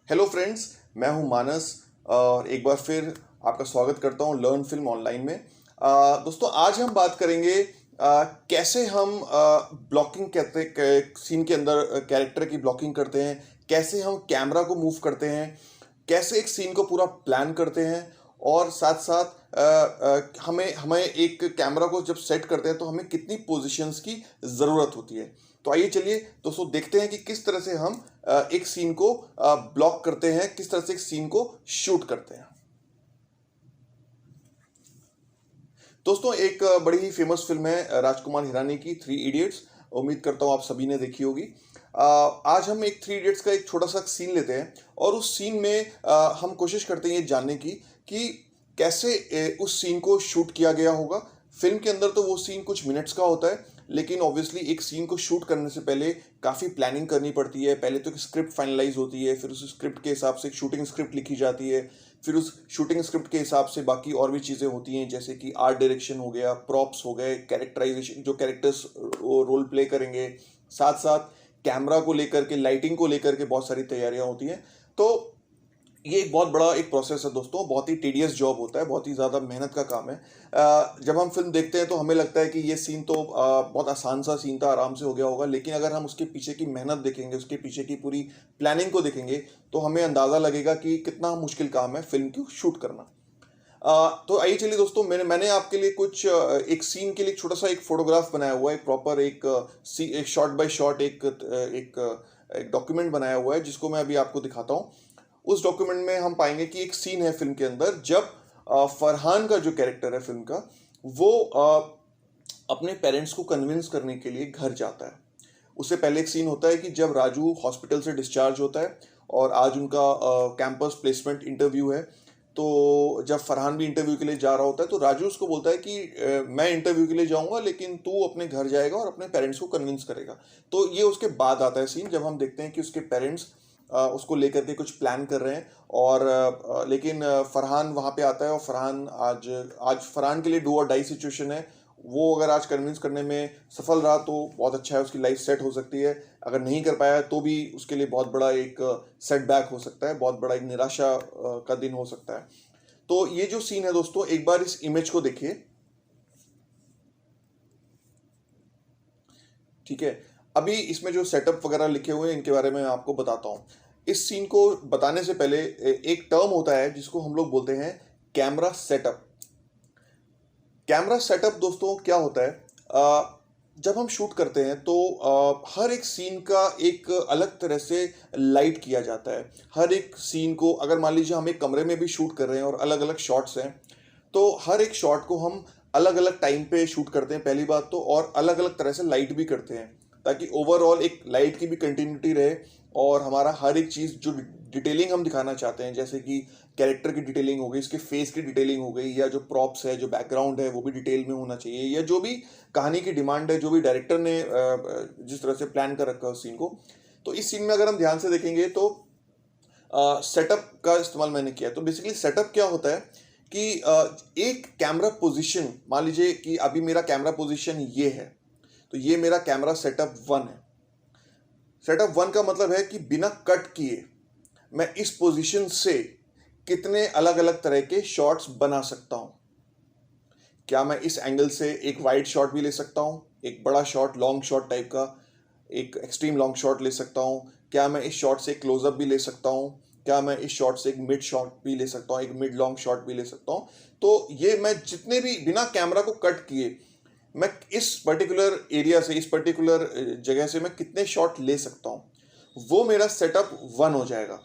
Hello friends, मैं हूं मानस और एक बार फिर आपका स्वागत करता हूं लर्न फिल्म ऑनलाइन में। दोस्तों, आज हम बात करेंगे कैसे हम ब्लॉकिंग कहते सीन के अंदर कैरेक्टर की ब्लॉकिंग करते हैं, कैसे हम कैमरा को मूव करते हैं, कैसे एक सीन को पूरा प्लान करते हैं और साथ साथ हमें हमें एक कैमरा को जब सेट करते हैं तो हमें कितनी पोजीशंस की ज़रूरत होती है। तो आइए चलिए दोस्तों देखते हैं कि किस तरह से हम एक सीन को ब्लॉक करते हैं, किस तरह से एक सीन को शूट करते हैं। दोस्तों, एक बड़ी ही फेमस फिल्म है राजकुमार हिरानी की, थ्री इडियट्स। उम्मीद करता हूँ आप सभी ने देखी होगी। आज हम एक थ्री इडियट्स का एक छोटा सा सीन लेते हैं और उस सीन में हम कोशिश करते हैं ये जानने की कि कैसे उस सीन को शूट किया गया होगा। फिल्म के अंदर तो वो सीन कुछ मिनट्स का होता है, लेकिन ऑब्वियसली एक सीन को शूट करने से पहले काफ़ी प्लानिंग करनी पड़ती है। पहले तो एक स्क्रिप्ट फाइनलाइज होती है, फिर उस स्क्रिप्ट के हिसाब से एक शूटिंग स्क्रिप्ट लिखी जाती है, फिर उस शूटिंग स्क्रिप्ट के हिसाब से बाकी और भी चीज़ें होती हैं, जैसे कि आर्ट डायरेक्शन हो गया, प्रॉप्स हो गए, कैरेक्टराइजेशन, जो कैरेक्टर्स रोल प्ले करेंगे, साथ साथ कैमरा को लेकर के, लाइटिंग को लेकर के बहुत सारी तैयारियां होती हैं। तो ये एक बहुत बड़ा एक प्रोसेस है दोस्तों, बहुत ही टीडियस जॉब होता है, बहुत ही ज़्यादा मेहनत का काम है। जब हम फिल्म देखते हैं तो हमें लगता है कि ये सीन तो बहुत आसान सा सीन था, आराम से हो गया होगा, लेकिन अगर हम उसके पीछे की मेहनत देखेंगे, उसके पीछे की पूरी प्लानिंग को देखेंगे तो हमें अंदाज़ा लगेगा कि कितना मुश्किल काम है फिल्म को शूट करना। तो आइए चलिए दोस्तों, मैंने आपके लिए कुछ एक सीन के लिए छोटा सा एक फोटोग्राफ बनाया हुआ है, एक प्रॉपर एक शॉट बाय शॉट एक डॉक्यूमेंट बनाया हुआ है, जिसको मैं अभी आपको दिखाता हूँ। उस डॉक्यूमेंट में हम पाएंगे कि एक सीन है फिल्म के अंदर, जब फरहान का जो कैरेक्टर है फिल्म का, वो अपने पेरेंट्स को कन्विंस करने के लिए घर जाता है। उससे पहले एक सीन होता है कि जब राजू हॉस्पिटल से डिस्चार्ज होता है और आज उनका कैंपस प्लेसमेंट इंटरव्यू है। तो जब फरहान भी इंटरव्यू के लिए जा रहा होता है तो राजू उसको बोलता है कि मैं इंटरव्यू के लिए जाऊंगा, लेकिन तू अपने घर जाएगा और अपने पेरेंट्स को कन्विंस करेगा। तो ये उसके बाद आता है सीन, जब हम देखते हैं कि उसके पेरेंट्स उसको लेकर के कुछ प्लान कर रहे हैं और लेकिन फरहान वहाँ पे आता है और फरहान आज आज फरहान के लिए डू और डाई सिचुएशन है। वो अगर आज कन्विंस करने में सफल रहा तो बहुत अच्छा है, उसकी लाइफ सेट हो सकती है। अगर नहीं कर पाया तो भी उसके लिए बहुत बड़ा एक सेटबैक हो सकता है, बहुत बड़ा एक निराशा का दिन हो सकता है। तो ये जो सीन है दोस्तों, एक बार इस इमेज को देखिए। ठीक है, अभी इसमें जो सेटअप वगैरह लिखे हुए हैं इनके बारे में मैं आपको बताता हूँ। इस सीन को बताने से पहले एक टर्म होता है जिसको हम लोग बोलते हैं कैमरा सेटअप। कैमरा सेटअप दोस्तों क्या होता है, जब हम शूट करते हैं तो हर एक सीन का एक अलग तरह से लाइट किया जाता है। हर एक सीन को, अगर मान लीजिए हम एक कमरे में भी शूट कर रहे हैं और अलग अलग शॉट्स हैं, तो हर एक शॉट को हम अलग अलग टाइम पे शूट करते हैं पहली बात तो, और अलग अलग तरह से लाइट भी करते हैं, ताकि ओवरऑल एक लाइट की भी कंटिन्यूटी रहे और हमारा हर एक चीज़ जो डिटेलिंग हम दिखाना चाहते हैं, जैसे कि कैरेक्टर की डिटेलिंग हो गई, इसके फेस की डिटेलिंग हो गई, या जो प्रॉप्स है, जो बैकग्राउंड है, वो भी डिटेल में होना चाहिए, या जो भी कहानी की डिमांड है, जो भी डायरेक्टर ने जिस तरह से प्लान कर रखा है उस सीन को। तो इस सीन में अगर हम ध्यान से देखेंगे तो सेटअप का इस्तेमाल मैंने किया। तो बेसिकली सेटअप क्या होता है कि एक कैमरा पोजीशन, मान लीजिए कि अभी मेरा कैमरा पोजीशन ये है, तो ये मेरा कैमरा सेटअप 1 है। सेटअप 1 का मतलब है कि बिना कट किए मैं इस पोजीशन से कितने अलग अलग तरह के शॉट्स बना सकता हूं। क्या मैं इस एंगल से एक वाइड शॉट भी ले सकता हूं, एक बड़ा शॉट, लॉन्ग शॉट टाइप का, एक एक्सट्रीम लॉन्ग शॉट ले सकता हूं। क्या मैं इस शॉट से क्लोजअप भी ले सकता हूं, क्या मैं इस शॉट से एक मिड शॉट भी ले सकता हूं, एक मिड लॉन्ग शॉट भी ले सकता हूं। तो ये मैं जितने भी बिना कैमरा को कट किए मैं इस पर्टिकुलर एरिया से, इस पर्टिकुलर जगह से मैं कितने शॉट ले सकता हूं, वो मेरा सेटअप 1 हो जाएगा।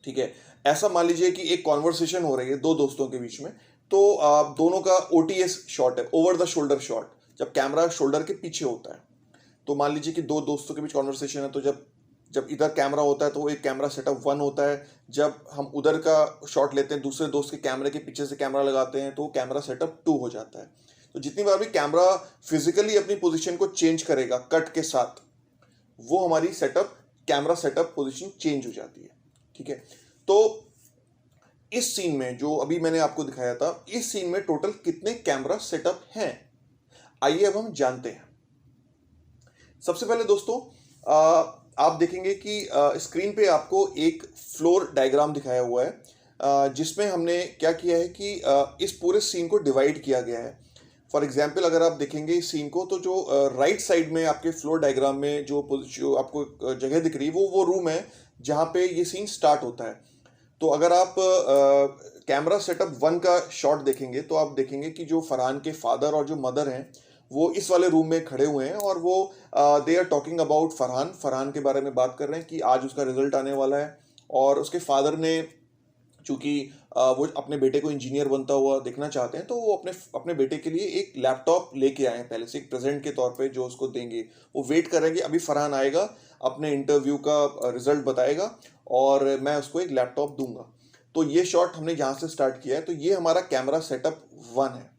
ठीक है, ऐसा मान लीजिए कि एक कॉन्वर्सेशन हो रही है दो दोस्तों के बीच में, तो दोनों का ओटीएस शॉट है, ओवर द शोल्डर शॉट, जब कैमरा शोल्डर के पीछे होता है। तो मान लीजिए कि दो दोस्तों के बीच कॉन्वर्सेशन है, तो जब जब इधर कैमरा होता है तो वो एक कैमरा सेटअप 1 होता है। जब हम उधर का शॉट लेते हैं, दूसरे दोस्त के कैमरे के पीछे से कैमरा लगाते हैं, तो वो कैमरा सेटअप 2 हो जाता है। तो जितनी बार भी कैमरा फिजिकली अपनी पोजीशन को चेंज करेगा कट के साथ, वो हमारी setup camera setup position change हो जाती है। ठीक है, तो इस सीन में जो अभी मैंने आपको दिखाया था, इस सीन में टोटल कितने कैमरा सेटअप हैं, आइए अब हम जानते हैं। सबसे पहले दोस्तों, आप देखेंगे कि स्क्रीन पे आपको एक फ्लोर डायग्राम दिखाया हुआ है, जिसमें हमने क्या किया है कि इस पूरे सीन को डिवाइड किया गया है। फॉर एग्जाम्पल अगर आप देखेंगे इस सीन को, तो जो राइट साइड में आपके फ्लोर डायग्राम में जो आपको जगह दिख रही है वो रूम है जहाँ पे ये सीन स्टार्ट होता है। तो अगर आप कैमरा सेटअप 1 का शॉट देखेंगे तो आप देखेंगे कि जो फरहान के फादर और जो मदर हैं वो इस वाले रूम में खड़े हुए हैं, और वो they are talking about Farhan के बारे में बात कर रहे हैं कि आज उसका रिजल्ट आने वाला है। और उसके फादर ने, चूंकि वो अपने बेटे को इंजीनियर बनता हुआ देखना चाहते हैं, तो वो अपने बेटे के लिए एक लैपटॉप लेके आए हैं पहले से, एक प्रेजेंट के तौर पे जो उसको देंगे। वो वेट करेंगे, अभी फरहान आएगा, अपने इंटरव्यू का रिजल्ट बताएगा और मैं उसको एक लैपटॉप दूंगा। तो ये शॉट हमने यहाँ से स्टार्ट किया है। तो ये हमारा कैमरा सेटअप 1 है,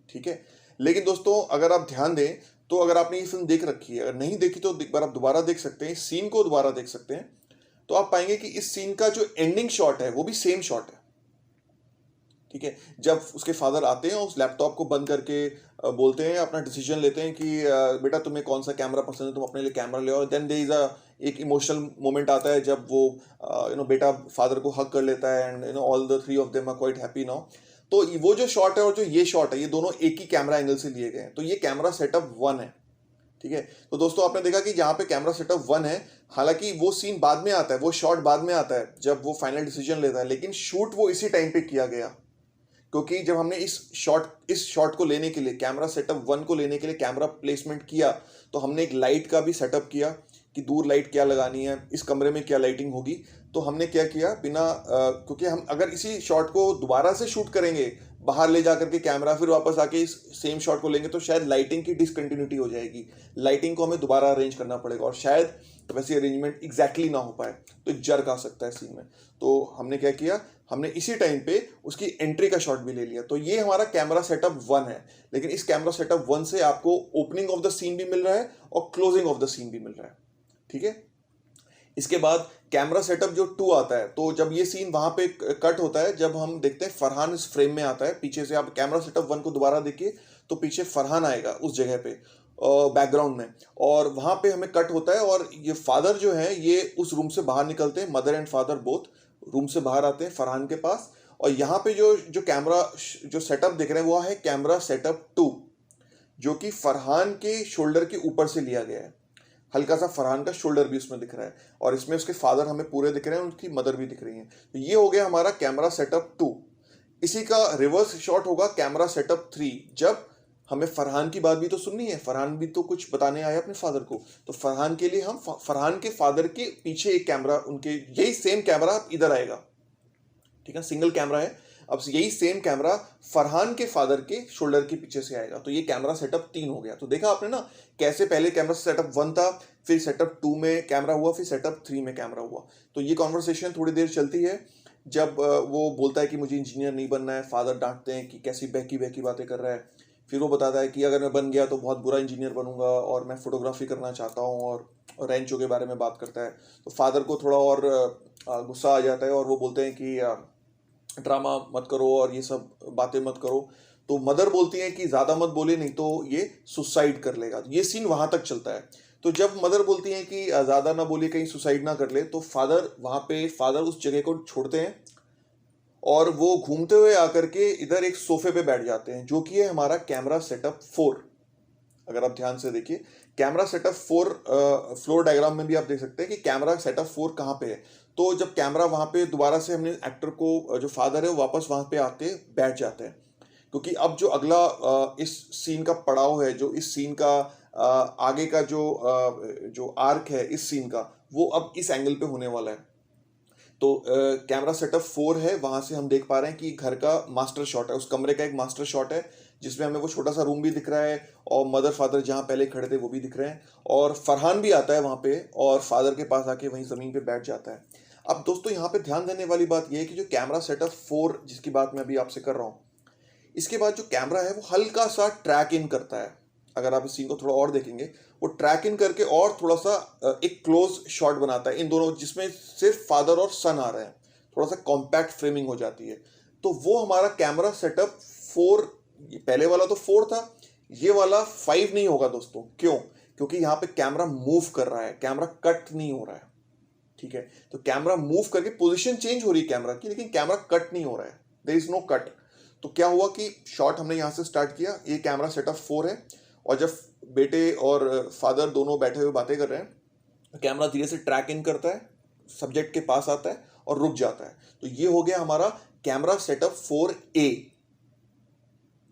ठीक है। लेकिन दोस्तों अगर आप ध्यान दें तो अगर आपने ये फिल्म देख रखी है, अगर नहीं देखी तो एक बार आप दोबारा देख सकते हैं, इस सीन को दोबारा देख सकते हैं, तो आप पाएंगे कि इस सीन का जो एंडिंग शॉट है वो भी सेम शॉट है, ठीक है। जब उसके फादर आते हैं उस लैपटॉप को बंद करके बोलते हैं, अपना डिसीजन लेते हैं कि बेटा तुम्हें कौन सा कैमरा पसंद है, तुम अपने लिए कैमरा ले आओ। देन देयर इज एक इमोशनल मोमेंट आता है जब वो बेटा फादर को हग कर लेता है, and all the three of them are quite happy now. तो वो जो शॉट है और जो ये शॉट है, ये दोनों एक ही कैमरा एंगल से लिए गए हैं। तो ये कैमरा सेटअप 1 है, ठीक है। तो दोस्तों आपने देखा कि जहाँ पे कैमरा सेटअप 1 है, हालांकि वो सीन बाद में आता है, वो शॉट बाद में आता है जब वो फाइनल डिसीजन लेता है, लेकिन शूट वो इसी टाइम पे किया गया। क्योंकि जब हमने इस शॉट को लेने के लिए, कैमरा सेटअप 1 को लेने के लिए कैमरा प्लेसमेंट किया, तो हमने एक लाइट का भी सेटअप किया कि दूर लाइट क्या लगानी है, इस कमरे में क्या लाइटिंग होगी। तो हमने क्या किया, बिना क्योंकि हम अगर इसी शॉट को दोबारा से शूट करेंगे, बाहर ले जाकर के कैमरा फिर वापस आके इस सेम शॉट को लेंगे, तो शायद लाइटिंग की डिसकंटिन्यूटी हो जाएगी, लाइटिंग को हमें दोबारा अरेंज करना पड़ेगा और शायद वैसी अरेंजमेंट एग्जैक्टली ना हो पाए, तो जर्क आ सकता है सीन में। तो हमने क्या किया, हमने इसी टाइम पे उसकी एंट्री का शॉट भी ले लिया। तो ये हमारा कैमरा सेटअप 1 है। लेकिन इस कैमरा सेटअप 1 से आपको ओपनिंग ऑफ द सीन भी मिल रहा है और क्लोजिंग ऑफ द सीन भी मिल रहा है, ठीक है। इसके बाद कैमरा सेटअप जो 2 आता है, तो जब ये सीन वहां पे कट होता है, जब हम देखते हैं फरहान इस फ्रेम में आता है पीछे से, आप कैमरा सेटअप 1 को दोबारा देखिए तो पीछे फरहान आएगा उस जगह पे बैकग्राउंड में, और वहां पे हमें कट होता है और ये फादर जो है ये उस रूम से बाहर निकलते हैं, mother and father both room से बाहर आते हैं फरहान के पास। और यहाँ पे जो कैमरा जो सेटअप देख रहे हैं वो है कैमरा सेटअप 2, जो कि फरहान के शोल्डर के ऊपर से लिया गया है। हल्का सा फरहान का शोल्डर भी उसमें दिख रहा है, और इसमें उसके फादर हमें पूरे दिख रहे हैं, उनकी मदर भी दिख रही है। तो ये हो गया हमारा कैमरा सेटअप 2। इसी का रिवर्स शॉट होगा कैमरा सेटअप 3, जब हमें फरहान की बात भी तो सुननी है, फरहान भी तो कुछ बताने आया अपने फादर को, तो फरहान के लिए हम फरहान के फादर के पीछे एक कैमरा, उनके यही सेम कैमरा इधर आएगा, ठीक है, सिंगल कैमरा है। अब यही सेम कैमरा फरहान के फादर के शोल्डर के पीछे से आएगा। तो ये कैमरा सेटअप 3 हो गया। तो देखा आपने ना कैसे पहले कैमरा सेटअप 1 था, फिर सेटअप 2 में कैमरा हुआ, फिर सेटअप 3 में कैमरा हुआ। तो ये कॉन्वर्सेशन थोड़ी देर चलती है, जब वो बोलता है कि मुझे इंजीनियर नहीं बनना है, फादर डांटते हैं कि कैसी बहकी बहकी बातें कर रहा है। फिर वो बताता है कि अगर मैं बन गया तो बहुत बुरा इंजीनियर बनूंगा और मैं फोटोग्राफी करना चाहता हूँ, और रेंचो के बारे में बात करता है। तो फादर को थोड़ा और गुस्सा आ जाता है और वो बोलते हैं कि ड्रामा मत करो और ये सब बातें मत करो। तो मदर बोलती है कि ज़्यादा मत बोले, नहीं तो ये सुसाइड कर लेगा। ये सीन वहाँ तक चलता है। तो जब मदर बोलती है कि ज़्यादा ना बोले, कहीं सुसाइड ना कर ले, तो फादर उस जगह को छोड़ते हैं और वो घूमते हुए आकर के इधर एक सोफे पे बैठ जाते हैं, जो कि है हमारा कैमरा सेटअप 4। अगर आप ध्यान से देखिए कैमरा सेटअप 4 फ्लोर डायग्राम में भी आप देख सकते हैं कि कैमरा सेटअप 4 कहाँ पे है। तो जब कैमरा वहाँ पे दोबारा से हमने एक्टर को, जो फादर है, वो वापस वहाँ पे आके बैठ जाते हैं, क्योंकि अब जो अगला इस सीन का पड़ाव है, जो इस सीन का आगे का जो आर्क है इस सीन का, वो अब इस एंगल पे होने वाला है। तो कैमरा सेटअप 4 है, वहाँ से हम देख पा रहे हैं कि घर का मास्टर शॉट है, उस कमरे का एक मास्टर शॉट है, जिसमें हमें वो छोटा सा रूम भी दिख रहा है और मदर फादर जहाँ पहले खड़े थे वो भी दिख रहे हैं, और फरहान भी आता है वहाँ पे और फादर के पास आके वहीं ज़मीन पे बैठ जाता है। अब दोस्तों यहाँ पे ध्यान देने वाली बात यह है कि जो कैमरा सेटअप 4 जिसकी बात मैं अभी आपसे कर रहा हूँ, इसके बाद जो कैमरा है वो हल्का सा ट्रैक इन करता है। अगर आप इस सीन को थोड़ा और देखेंगे, वो ट्रैक इन करके और थोड़ा सा एक क्लोज शॉट बनाता है इन दोनों, जिसमें सिर्फ फादर और सन आ रहे हैं, थोड़ा सा कॉम्पैक्ट फ्रेमिंग हो जाती है। तो वो हमारा कैमरा सेटअप 4, पहले वाला तो 4 था, ये वाला 5 नहीं होगा दोस्तों। क्यों? क्योंकि यहाँ पे कैमरा मूव कर रहा है, कैमरा कट नहीं हो रहा है, ठीक है। तो कैमरा मूव करके पोजीशन चेंज हो रही है कैमरा की, लेकिन कैमरा कट नहीं हो रहा है, देयर इज नो कट। तो क्या हुआ कि शॉट हमने यहाँ से स्टार्ट किया, ये कैमरा सेटअप 4 है, और जब बेटे और फादर दोनों बैठे हुए बातें कर रहे हैं, तो कैमरा धीरे से ट्रैक इन करता है, सब्जेक्ट के पास आता है और रुक जाता है। तो ये हो गया हमारा कैमरा सेटअप 4A।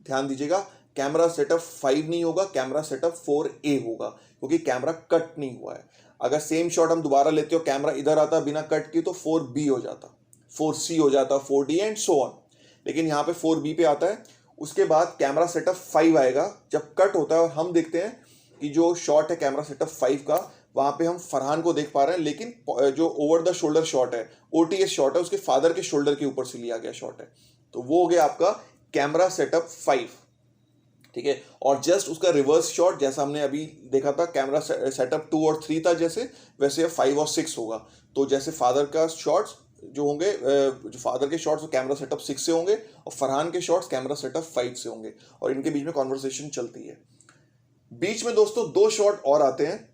ध्यान दीजिएगा, कैमरा सेटअप 5 नहीं होगा, कैमरा सेटअप 4A होगा, क्योंकि कैमरा कट नहीं हुआ है। अगर सेम शॉट हम दोबारा लेते हो, कैमरा इधर आता बिना कट की, तो 4B हो जाता, 4C हो जाता, 4D एंड सो ऑन। लेकिन यहाँ पे 4B पे आता है। उसके बाद कैमरा सेटअप 5 आएगा जब कट होता है, और हम देखते हैं कि जो शॉट है कैमरा सेटअप 5 का, वहां पे हम फरहान को देख पा रहे हैं, लेकिन जो ओवर द शोल्डर शॉट है, OTS शॉट है, उसके फादर के शोल्डर के ऊपर से लिया गया शॉट है। तो वो हो गया आपका कैमरा सेटअप 5, ठीक है। और जस्ट उसका रिवर्स शॉट, जैसा हमने अभी देखा था कैमरा सेटअप 2 और 3 था जैसे, वैसे 5 और 6 होगा। तो जैसे फादर का शॉट्स जो होंगे, जो फादर के शॉट्स कैमरा सेटअप 6 से होंगे, और फरहान के शॉट्स कैमरा सेटअप 5 से होंगे, और इनके बीच में कॉन्वर्सेशन चलती है। बीच में दोस्तों 2 शॉट और आते हैं,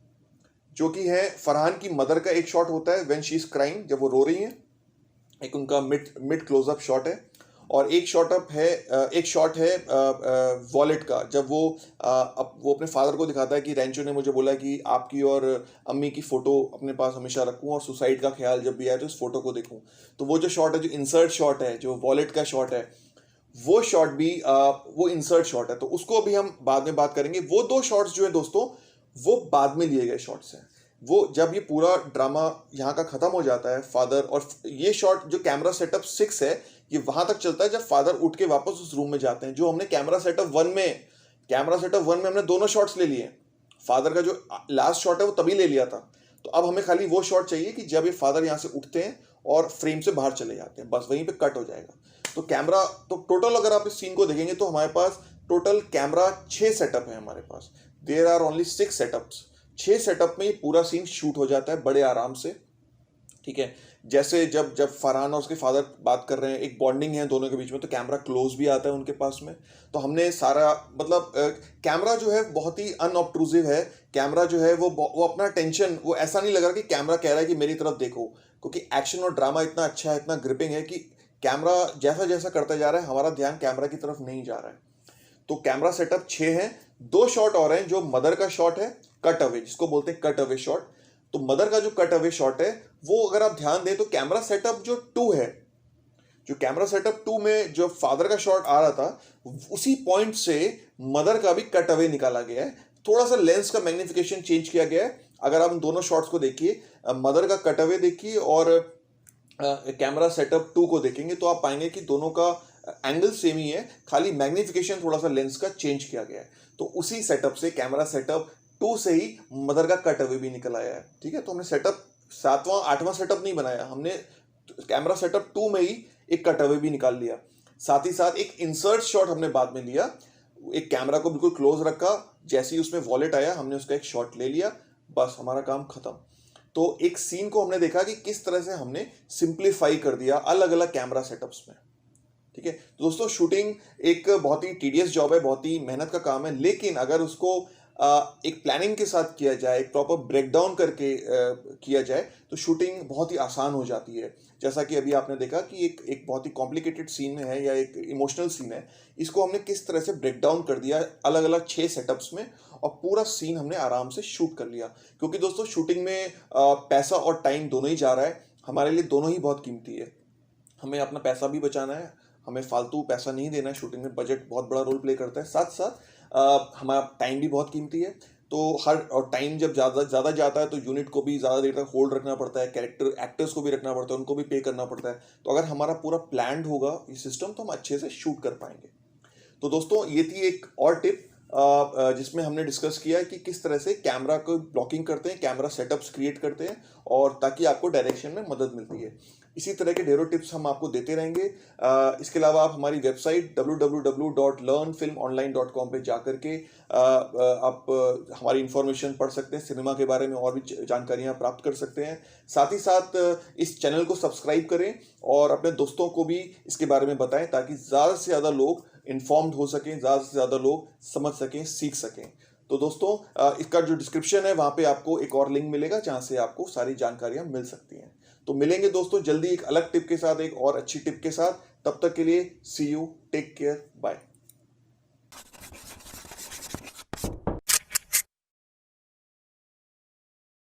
जो कि है फरहान की मदर का एक शॉट होता है व्हेन शी इज क्राइंग, जब वो रो रही हैं, एक उनका मिड क्लोजअप शॉट है। और एक शॉट है वॉलेट का, जब वो अपने फादर को दिखाता है कि रेंचो ने मुझे बोला कि आपकी और अम्मी की फोटो अपने पास हमेशा रखूं, और सुसाइड का ख्याल जब भी आए तो इस फोटो को देखूं। तो वो जो शॉट है, जो इंसर्ट शॉट है, जो वॉलेट का शॉट है, वो शॉट भी वो इंसर्ट शॉट है, तो उसको अभी हम बाद में बात करेंगे। वो 2 शॉट्स जो है दोस्तों, वो बाद में लिए गए शॉट्स हैं। वो जब ये पूरा ड्रामा यहाँ का खत्म हो जाता है, फादर, और ये शॉट जो कैमरा सेटअप 6 है, ये वहां तक चलता है जब फादर उठ के वापस उस रूम में जाते हैं। जो हमने कैमरा सेटअप 1 में हमने दोनों शॉट्स ले लिए। फादर का जो लास्ट शॉट है वो तभी ले लिया था। तो अब हमें खाली वो शॉट चाहिए कि जब ये फादर यहाँ से उठते हैं और फ्रेम से बाहर चले जाते हैं, बस वहीं पे कट हो जाएगा। तो टोटल अगर आप इस सीन को देखेंगे तो हमारे पास टोटल कैमरा 6 सेटअप है हमारे पास। There are only 6 setups. 6 setup में ये पूरा सीन शूट हो जाता है बड़े आराम से, ठीक है। जैसे जब फरहान और उसके फादर बात कर रहे हैं, एक बॉन्डिंग है दोनों के बीच में, तो कैमरा क्लोज भी आता है उनके पास में। तो हमने सारा मतलब कैमरा जो है बहुत ही अनऑब्ट्रूसिव है। कैमरा जो है वो अपना टेंशन, वो ऐसा नहीं लग रहा कि कैमरा कह रहा है कि मेरी तरफ देखो, क्योंकि एक्शन और ड्रामा इतना अच्छा है, इतना ग्रिपिंग है कि कैमरा जैसा जैसा करता जा रहा है, हमारा ध्यान कैमरा की तरफ नहीं जा रहा है। तो कैमरा सेटअप 6 है। 2 शॉट और हैं, जो मदर का शॉट है कट अवे, जिसको बोलते हैं कट अवे शॉट। तो मदर का जो कट अवे शॉट है, वो अगर आप ध्यान दें तो कैमरा सेटअप जो 2 है, जो कैमरा सेटअप 2 में जो फादर का शॉट आ रहा था, उसी पॉइंट से मदर का भी कट अवे निकाला गया है। थोड़ा सा लेंस का मैग्निफिकेशन चेंज किया गया है। अगर आप दोनों शॉट्स को देखिए, मदर का कट अवे देखिए और कैमरा सेटअप 2 को देखेंगे, तो आप पाएंगे कि दोनों का एंगल सेम ही है, खाली मैग्निफिकेशन थोड़ा सा लेंस का चेंज किया गया है। तो उसी सेटअप से, कैमरा सेटअप 2 से ही मदर का कट अवे भी निकल आया है, ठीक है। तो हमने सेटअप 7वां 8वां सेटअप नहीं बनाया, हमने कैमरा सेटअप 2 में ही एक कट अवे भी निकाल लिया। साथ ही साथ एक इंसर्ट शॉट हमने बाद में लिया, एक कैमरा को बिल्कुल क्लोज रखा, जैसे ही उसमें वॉलेट आया हमने उसका एक शॉट ले लिया, बस हमारा काम खत्म। तो एक सीन को हमने देखा कि किस तरह से हमने सिंप्लीफाई कर दिया अलग अलग कैमरा सेटअप्स में, ठीक है। तो दोस्तों, शूटिंग एक बहुत ही टीडियस जॉब है, बहुत ही मेहनत का काम है, लेकिन अगर उसको एक प्लानिंग के साथ किया जाए, एक प्रॉपर ब्रेकडाउन करके किया जाए, तो शूटिंग बहुत ही आसान हो जाती है। जैसा कि अभी आपने देखा कि एक बहुत ही कॉम्प्लिकेटेड सीन है या एक इमोशनल सीन है, इसको हमने किस तरह से ब्रेकडाउन कर दिया अलग अलग 6 सेटअप्स में, और पूरा सीन हमने आराम से शूट कर लिया। क्योंकि दोस्तों, शूटिंग में पैसा और टाइम दोनों ही जा रहा है, हमारे लिए दोनों ही बहुत कीमती है। हमें अपना पैसा भी बचाना है, हमें फालतू पैसा नहीं देना है। शूटिंग में बजट बहुत बड़ा रोल प्ले करता है, साथ साथ हमारा टाइम भी बहुत कीमती है। तो और टाइम जब ज़्यादा जाता है तो यूनिट को भी ज़्यादा देर तक होल्ड रखना पड़ता है, एक्टर्स को भी रखना पड़ता है, उनको भी पे करना पड़ता है। तो अगर हमारा पूरा प्लान्ड होगा ये सिस्टम, तो हम अच्छे से शूट कर पाएंगे। तो दोस्तों, ये थी एक और टिप जिसमें हमने डिस्कस किया कि किस तरह से कैमरा को ब्लॉकिंग करते हैं, कैमरा सेटअप्स क्रिएट करते हैं, और ताकि आपको डायरेक्शन में मदद मिलती है। इसी तरह के ढेरों टिप्स हम आपको देते रहेंगे। इसके अलावा आप हमारी वेबसाइट www.learnfilmonline.com पे जाकर के आप हमारी इन्फॉर्मेशन पढ़ सकते हैं, सिनेमा के बारे में और भी जानकारियाँ प्राप्त कर सकते हैं। साथ ही साथ इस चैनल को सब्सक्राइब करें और अपने दोस्तों को भी इसके बारे में बताएं, ताकि ज़्यादा से ज़्यादा लोग इन्फॉर्म्ड हो सकें, ज़्यादा से ज़्यादा लोग समझ सकें, सीख सकें। तो दोस्तों इसका जो डिस्क्रिप्शन है वहां पे आपको एक और लिंक मिलेगा जहां से आपको सारी जानकारियां मिल सकती हैं। तो मिलेंगे दोस्तों जल्दी एक अलग टिप के साथ, एक और अच्छी टिप के साथ। तब तक के लिए सी यू, टेक केयर, बाय।